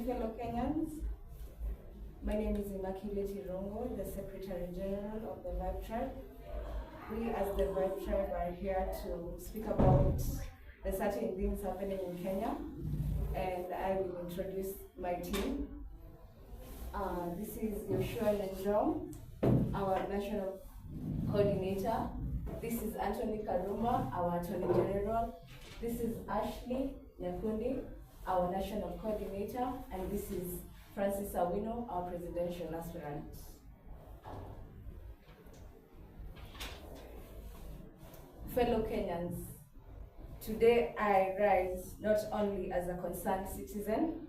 morning, fellow Kenyans. My name is Imechemka, the Secretary General of the Vibe Tribe. We as the Vibe Tribe are here to speak about the certain things happening in Kenya, and I will introduce my team. This is Yoshua Njom, our National Coordinator. This is Anthony Karuma, our Attorney General. This is Ashley Nyakundi, our National Coordinator, and this is Francis Awino, our Presidential Aspirant. Fellow Kenyans, today I rise not only as a concerned citizen,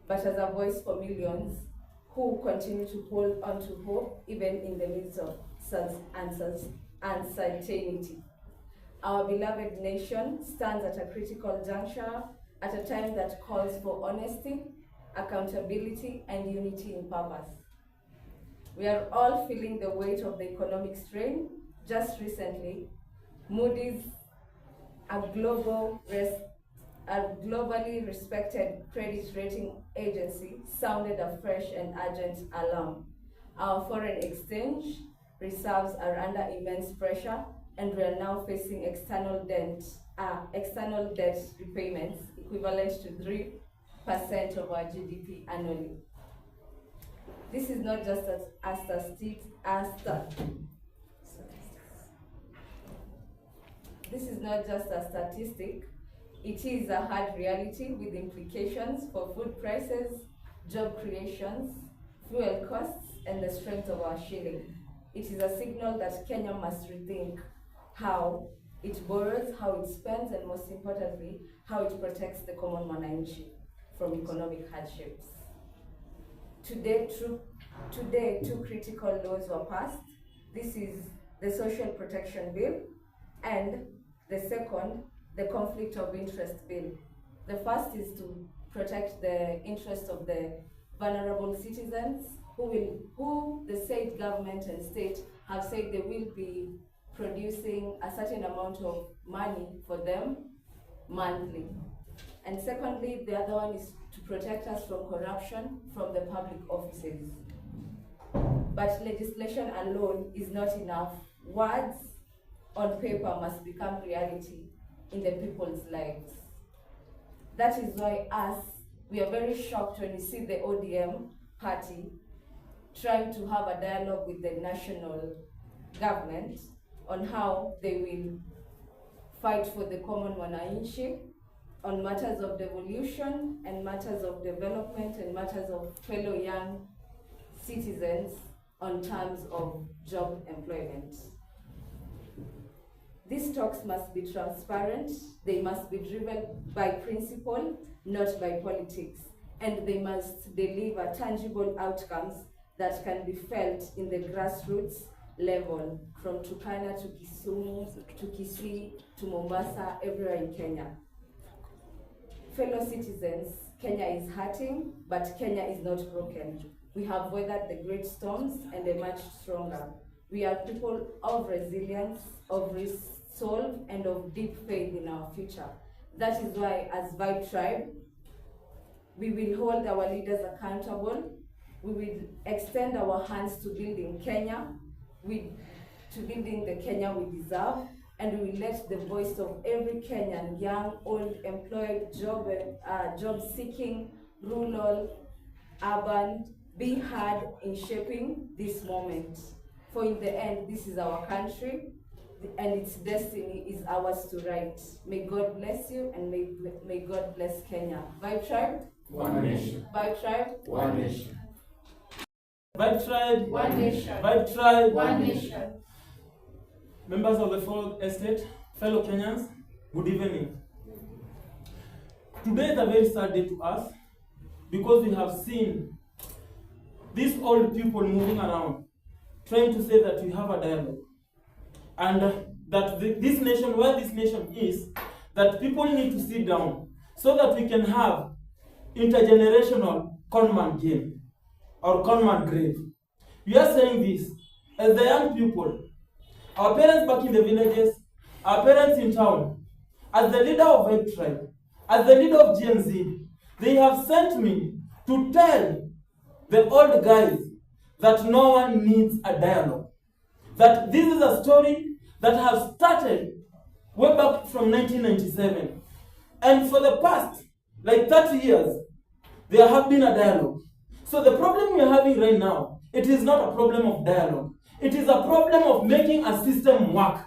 but as a voice for millions who continue to hold on to hope even in the midst of uncertainty. Our beloved nation stands at a critical juncture at a time that calls for honesty, accountability, and unity in purpose. We are all feeling the weight of the economic strain. Just recently, Moody's, a globally respected credit rating agency, sounded a fresh and urgent alarm. Our foreign exchange reserves are under immense pressure, and we are now facing external debt repayments equivalent to 3% of our GDP annually. This is not just a statistic, it is a hard reality with implications for food prices, job creations, fuel costs, and the strength of our shilling. It is a signal that Kenya must rethink how it borrows, how it spends, and most importantly, how it protects the common mwananchi from economic hardships. Today, two critical laws were passed. This is the Social Protection Bill, and the second, the Conflict of Interest Bill. The first is to protect the interests of the vulnerable citizens who the state government and state have said they will be producing a certain amount of money for them monthly. And secondly, the other one is to protect us from corruption from the public offices. But legislation alone is not enough. Words on paper must become reality in the people's lives. That is why we are very shocked when we see the ODM party trying to have a dialogue with the national government on how they will fight for the common mwananchi on matters of devolution and matters of development and matters of fellow young citizens on terms of job employment. These talks must be transparent, they must be driven by principle, not by politics, and they must deliver tangible outcomes that can be felt in the grassroots level, from Turkana to Kisumu, to Kisii, to Mombasa, everywhere in Kenya. Fellow citizens, Kenya is hurting, but Kenya is not broken. We have weathered the great storms and emerged stronger. We are people of resilience, of resolve, and of deep faith in our future. That is why, as Vibe Tribe, we will hold our leaders accountable. We will extend our hands to building Kenya, to building the Kenya we deserve, and we will let the voice of every Kenyan, young, old, employed, job-seeking, rural, urban, be heard in shaping this moment. For in the end, this is our country, and its destiny is ours to write. May God bless you, and may God bless Kenya. Vibe Tribe? One nation. Vibe Tribe? One nation. Vibe Tribe? One nation. Vibe Tribe? One nation. Members of the Fourth Estate, fellow Kenyans, good evening. Today is a very sad day to us because we have seen these old people moving around, trying to say that we have a dialogue. And that this nation, where this nation is, that people need to sit down so that we can have intergenerational conman game or conman grave. We are saying this as the young people, our parents back in the villages, our parents in town, as the leader of Vibe Tribe, as the leader of Genz, they have sent me to tell the old guys that no one needs a dialogue. That this is a story that has started way back from 1997. And for the past, 30 years, there have been a dialogue. So the problem we are having right now, it is not a problem of dialogue. It is a problem of making a system work.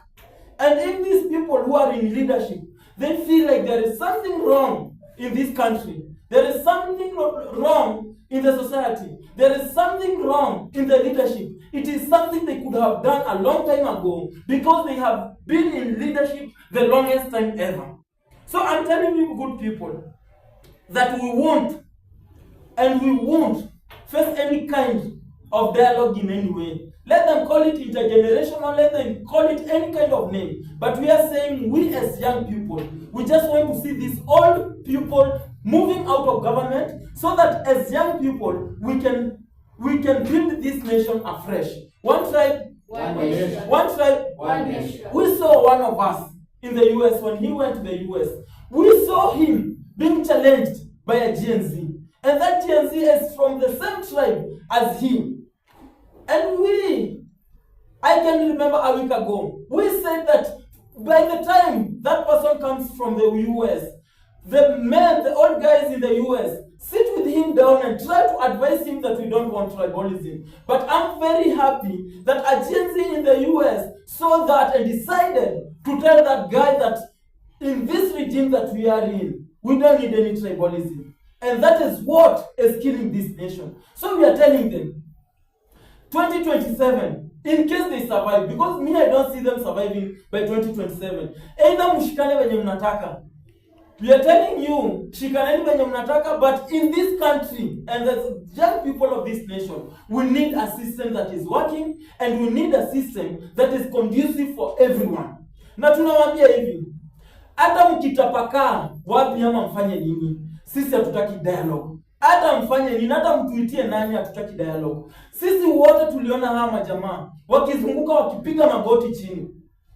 And if these people who are in leadership, they feel like there is something wrong in this country, there is something wrong in the society, there is something wrong in the leadership, it is something they could have done a long time ago because they have been in leadership the longest time ever. So I'm telling you, good people, that we won't face any kind of dialogue in any way. Let them call it intergenerational, let them call it any kind of name. But we are saying, we as young people, we just want to see these old people moving out of government so that as young people, we can build this nation afresh. One tribe, one nation. One tribe, one nation. We saw one of us in the US when he went to the US. We saw him being challenged by a Genz. And that Genz is from the same tribe as him. And I can remember a week ago, we said that by the time that person comes from the US, the old guys in the US, sit with him down and try to advise him that we don't want tribalism. But I'm very happy that a Genz in the US saw that and decided to tell that guy that in this regime that we are in, we don't need any tribalism. And that is what is killing this nation. So we are telling them, 2027, in case they survive, because me, I don't see them surviving by 2027. Either mshikane venye mnataka. We are telling you, shikaneni venye mnataka, but in this country, and the young people of this nation, we need a system that is working, and we need a system that is conducive for everyone. Na tunawaambia hivi, hata mkitapakaa wapi ama mfanye nini, sisi hatutaki dialogue. Hata mfanye nini, hata mtuitie nani, hatutaki dialogue. Sisi wote tuliona hawa majamaa wakizunguka wakipiga magoti chini,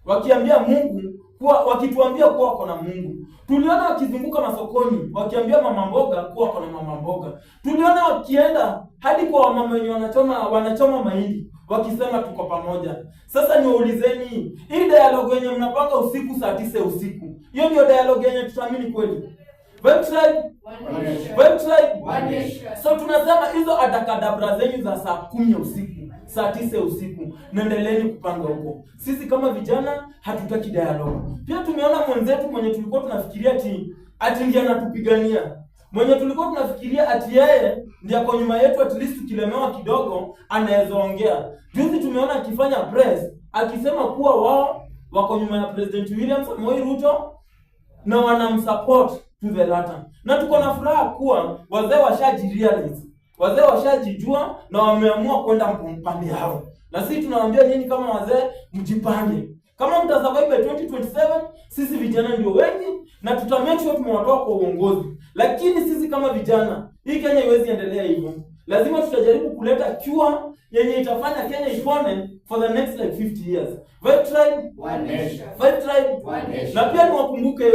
wakiambia Mungu wakituambia kuwa wako na Mungu. Tuliona wakizunguka masokoni wakiambia mama mboga kuwa wako na mama mboga. Tuliona wakienda hadi kwa mama wenye wanachoma mahindi wakisema tuko pamoja. Sasa niwaulizeni, hii dialogue yenye mnapanga usiku saa 9 usiku, hiyo ndio dialogue yenye tutaamini kweli? Vibe tribe, vibe tribe. So tunasema hizo atakadabra zenyu za saa 10 usiku, saa 9 usiku, naendeleeni kupanga huko. Sisi kama vijana hatutaki dialogue. Pia tumeona mwenzetu mwenye tulikuwa tunafikiria ati ndiye anatupigania. Mwenye tulikuwa tunafikiria ati yeye ndiye kwa nyuma yetu, at least tukilemewa kidogo anaweza ongea. Juzi tumeona akifanya press akisema kuwa wao wako nyuma ya President Ruto na wanamsupport to the latter. Na tuko na furaha kuwa wazee washajirealize. Wazee washajijua na wameamua kwenda mpande yao. Na sisi tunawaambia nyinyi kama wazee mjipange. Kama mtasurvive by 2027, sisi vijana ndio wengi na tutamake sure tumewatoa kwa uongozi. Lakini sisi kama vijana, hii Kenya haiwezi endelea hivyo. Lazima tutajaribu kuleta cure yenye itafanya Kenya ipone for the next 50 years. Vibe tribe, one nation. Vibe tribe, one nation. Na pia niwakumbuke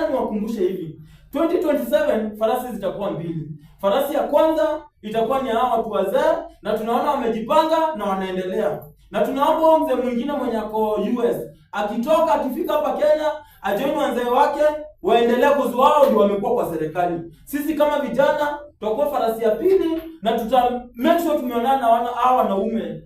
niwakumbushe hivi. 2027 farasi zitakuwa mbili. Farasi ya kwanza itakuwa ni hao watu wazee na tunaona wamejipanga na wanaendelea. Na tunaomba mzee mwingine mwenye ako US akitoka akifika hapa Kenya ajoin wazee wake waendelea kuzuao ndio wamekuwa kwa serikali. Sisi kama vijana tutakuwa farasi ya pili na tuta make sure tumeonana na hao wanaume.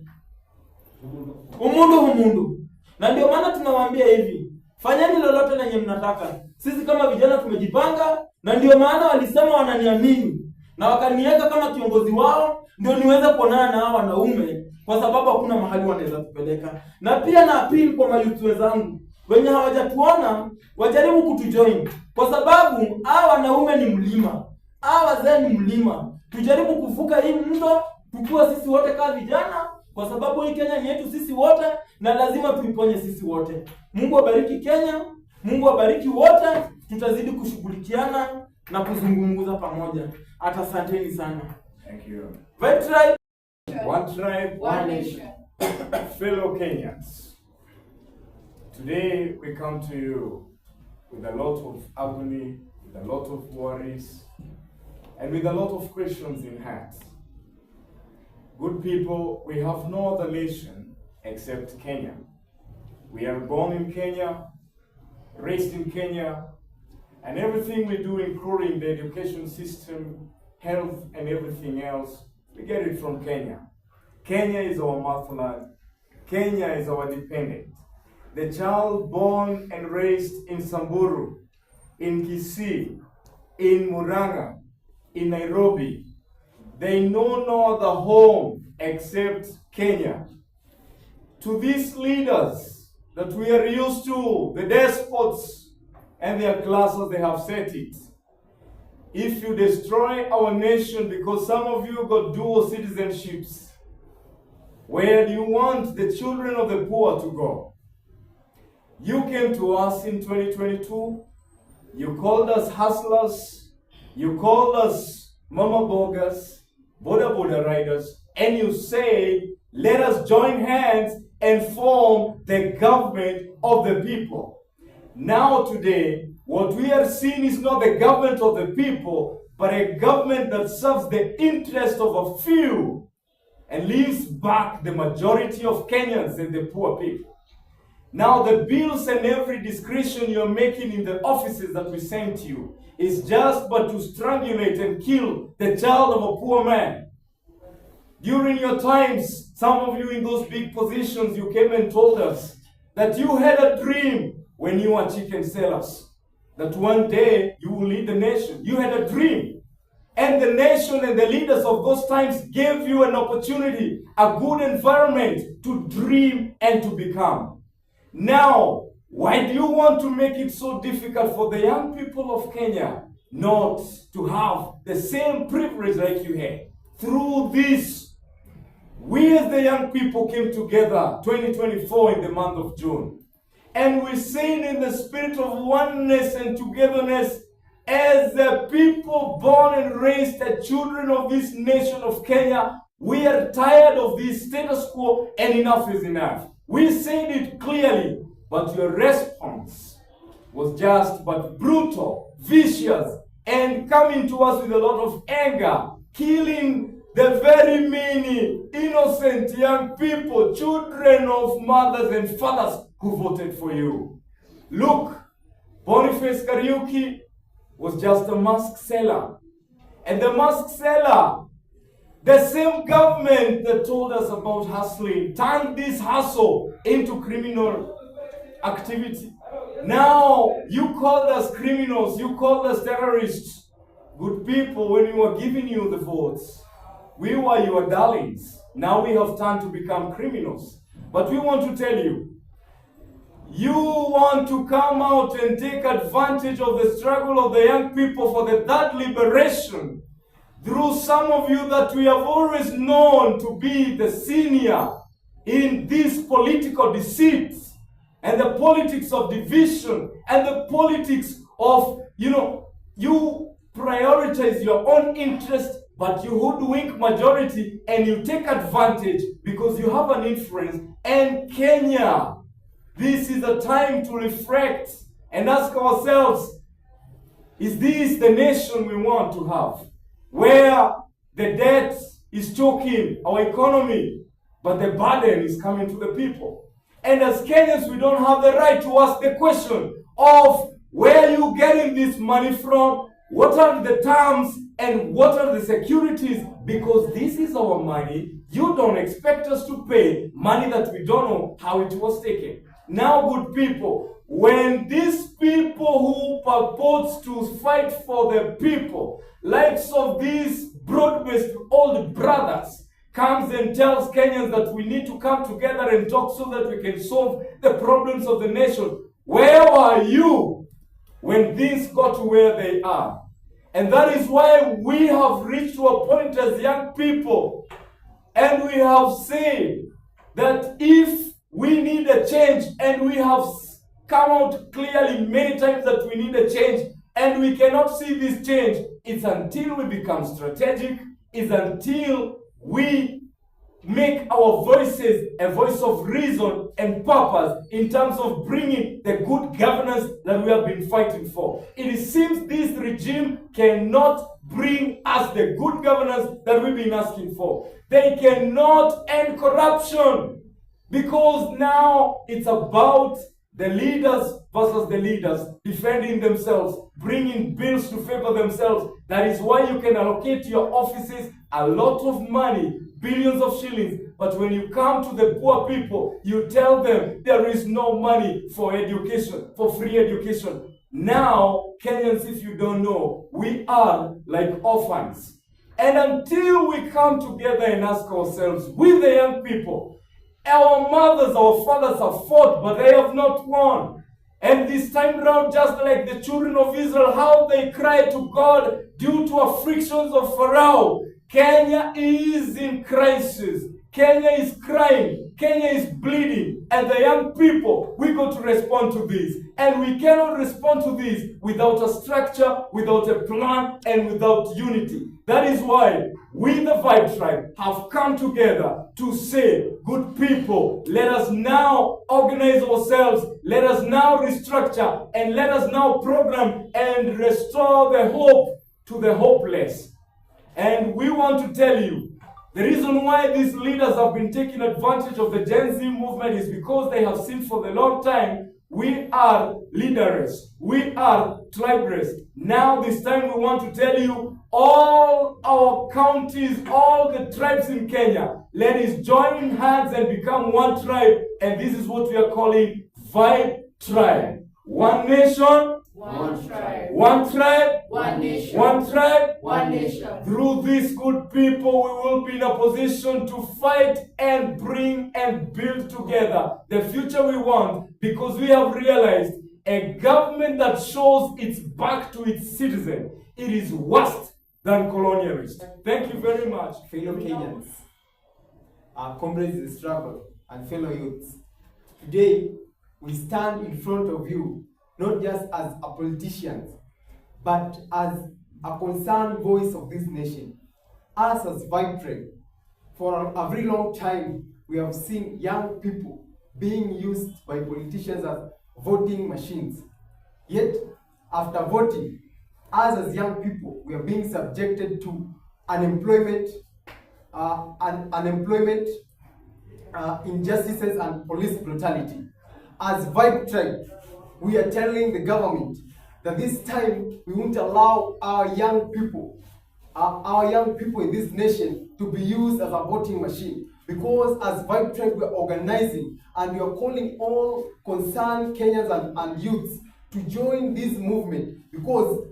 Umundu. Na ndio maana tunawaambia hivi, fanyeni lolote lenye mnataka. Sisi kama vijana tumejipanga na ndio maana walisema wananiamini na wakaniweka kama kiongozi wao ndio niweze kuonana na hao wanaume kwa sababu hakuna mahali wanaweza kupeleka. Na pia na appeal kwa mayouth wenzangu wenye hawajatuona wajaribu kutujoin kwa sababu hao wanaume ni mlima. Hao wazee ni mlima. Tujaribu kuvuka hii mto tukua sisi wote kama vijana kwa sababu hii Kenya ni yetu sisi wote na lazima tuiponye sisi wote. Mungu abariki Kenya, Mungu abariki wote, tutazidi kushughulikiana na kuzungumza pamoja. Asanteni sana. Thank you. Vibe tribe, one tribe, one nation. Fellow Kenyans, today we come to you with a lot of agony, with a lot of worries, and with a lot of questions in hand. Good people, we have no other nation except Kenya. We are born in Kenya, raised in Kenya, and everything we do, including the education system, health, and everything else, we get it from Kenya. Kenya is our motherland. Kenya is our dependent. The child born and raised in Samburu, in Kisii, in Murang'a, in Nairobi, they know no other home except Kenya. To these leaders that we are used to, the despots and their classes, they have said it. If you destroy our nation because some of you got dual citizenships, where do you want the children of the poor to go? You came to us in 2022, you called us hustlers, you called us mama bogas, boda riders, and you say, let us join hands and form the government of the people. Now today, what we are seeing is not the government of the people, but a government that serves the interest of a few and leaves back the majority of Kenyans and the poor people. Now the bills and every discretion you're making in the offices that we sent you is just but to strangulate and kill the child of a poor man. During your times, some of you in those big positions, you came and told us that you had a dream when you were chicken sellers, that one day you will lead the nation. You had a dream. And the nation and the leaders of those times gave you an opportunity, a good environment to dream and to become. Now, why do you want to make it so difficult for the young people of Kenya not to have the same privilege like you had? Through this, we as the young people came together 2024 in the month of June. And we sing in the spirit of oneness and togetherness as the people born and raised the children of this nation of Kenya. We are tired of this status quo and enough is enough. We said it clearly, but your response was just but brutal, vicious, and coming to us with a lot of anger, killing the very many innocent young people, children of mothers and fathers who voted for you. Look, Boniface Kariuki was just a mask seller. And the mask seller, the same government that told us about hustling, turned this hustle into criminal activity. Now, you called us criminals, you called us terrorists. Good people, when we were giving you the votes, we were your darlings. Now we have turned to become criminals. But we want to tell you, you want to come out and take advantage of the struggle of the young people for the third liberation through some of you that we have always known to be the senior in these political deceits and the politics of division and the politics of, you prioritize your own interest, but you hoodwink majority and you take advantage because you have an influence. And Kenya, this is a time to reflect and ask ourselves, is this the nation we want to have? Where the debt is choking our economy, but the burden is coming to the people. And as Kenyans, we don't have the right to ask the question of where are you getting this money from, what are the terms, and what are the securities, because this is our money. You don't expect us to pay money that we don't know how it was taken. Now, good people, when these people who purports to fight for the people, likes of these broad-based old brothers, comes and tells Kenyans that we need to come together and talk so that we can solve the problems of the nation, where are you when things got to where they are? And that is why we have reached to a point as young people, and we have said that if we need a change, and we have come out clearly many times that we need a change, and we cannot see this change, it's until we become strategic, it's until we make our voices a voice of reason and purpose in terms of bringing the good governance that we have been fighting for. It seems this regime cannot bring us the good governance that we've been asking for. They cannot end corruption because now it's about the leaders versus the leaders defending themselves, bringing bills to favor themselves. That is why you can allocate to your offices a lot of money, billions of shillings, but when you come to the poor people, you tell them there is no money for education, for free education. Now, Kenyans, if you don't know, we are like orphans. And until we come together and ask ourselves, with the young people, our mothers, our fathers have fought, but they have not won. And this time round, just like the children of Israel, how they cried to God due to afflictions of Pharaoh, Kenya is in crisis. Kenya is crying. Kenya is bleeding. And the young people, we got to respond to this. And we cannot respond to this without a structure, without a plan, and without unity. That is why we, the Vibe Tribe, have come together to say, good people, let us now organize ourselves, let us now restructure, and let us now program and restore the hope to the hopeless. And we want to tell you, the reason why these leaders have been taking advantage of the Gen Z movement is because they have seen for the long time, we are leaderless, we are tribeless. Now this time we want to tell you, all our counties, all the tribes in Kenya, let us join hands and become one tribe. And this is what we are calling Vibe Tribe. One nation, one tribe. One tribe, One nation. one tribe, One nation. Through these good people, we will be in a position to fight and bring and build together the future we want, because we have realized a government that shows its back to its citizen, it is worse than colonialist. Thank you very much. Fellow Kenyans, our comrades in the struggle, and fellow youths, today we stand in front of you not just as a politician, but as a concerned voice of this nation. Us as Vibe Tribe, for a very long time, we have seen young people being used by politicians as voting machines. Yet, after voting, us as young people, we are being subjected to unemployment, injustices, and police brutality. As Vibe Tribe, we are telling the government that this time we won't allow our young people in this nation to be used as a voting machine. Because as Vibe Tribe, we are organizing and we are calling all concerned Kenyans and youths to join this movement. Because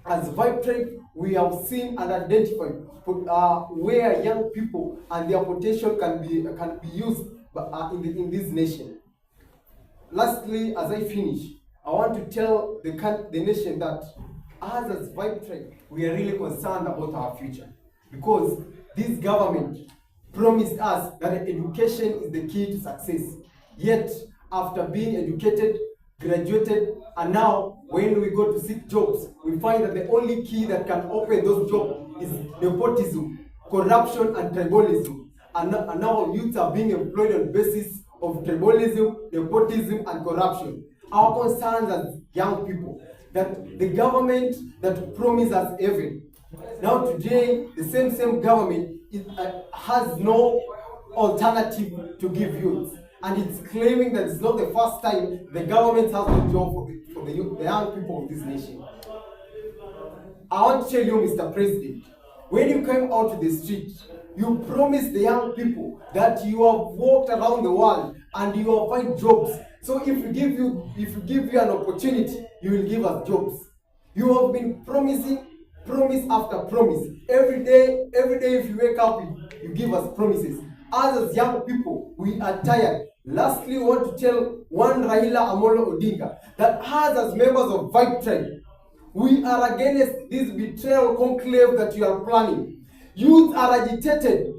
as Vibe Tribe, we have seen and identified where young people and their potential can be used in this nation. Lastly, as I finish, I want to tell the nation that us as Vibe Tribe, we are really concerned about our future. Because this government promised us that education is the key to success. Yet, after being educated, graduated, and now when we go to seek jobs, we find that the only key that can open those jobs is nepotism, corruption, and tribalism. And now youths are being employed on the basis of tribalism, nepotism, and corruption. Our concerns as young people, that the government that promised us heaven, now today the same government has no alternative to give youth, and it's claiming that it's not the first time the government has no job for the young people of this nation. I want to tell you, Mr. President, when you came out to the street, you promised the young people that you have walked around the world and you will find jobs. So if we give you an opportunity, you will give us jobs. You have been promising, promise after promise. Every day if you wake up, you give us promises. Us as young people, we are tired. Lastly, we want to tell one Raila Odinga that us as members of Vibe Tribe, we are against this betrayal conclave that you are planning. Youth are agitated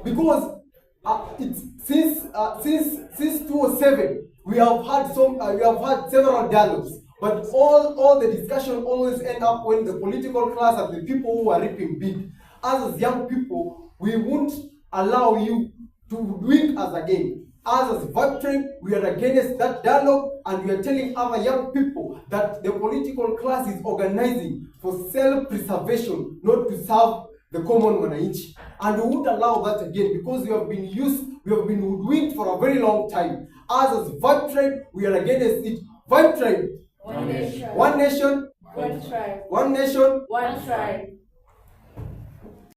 because since 2007 we have had several dialogues, but all the discussion always end up when the political class and the people who are reaping big. Us as young people, we won't allow you to do it as again. As Vibe Tribe, we are against that dialogue, and we are telling our young people that the political class is organizing for self-preservation, not to serve the common wananchi. And we won't allow that again, because we have been hoodwinked for a very long time. As Vibe Tribe, we are against it. Vibe Tribe. One nation. One nation. One tribe. One nation. One tribe.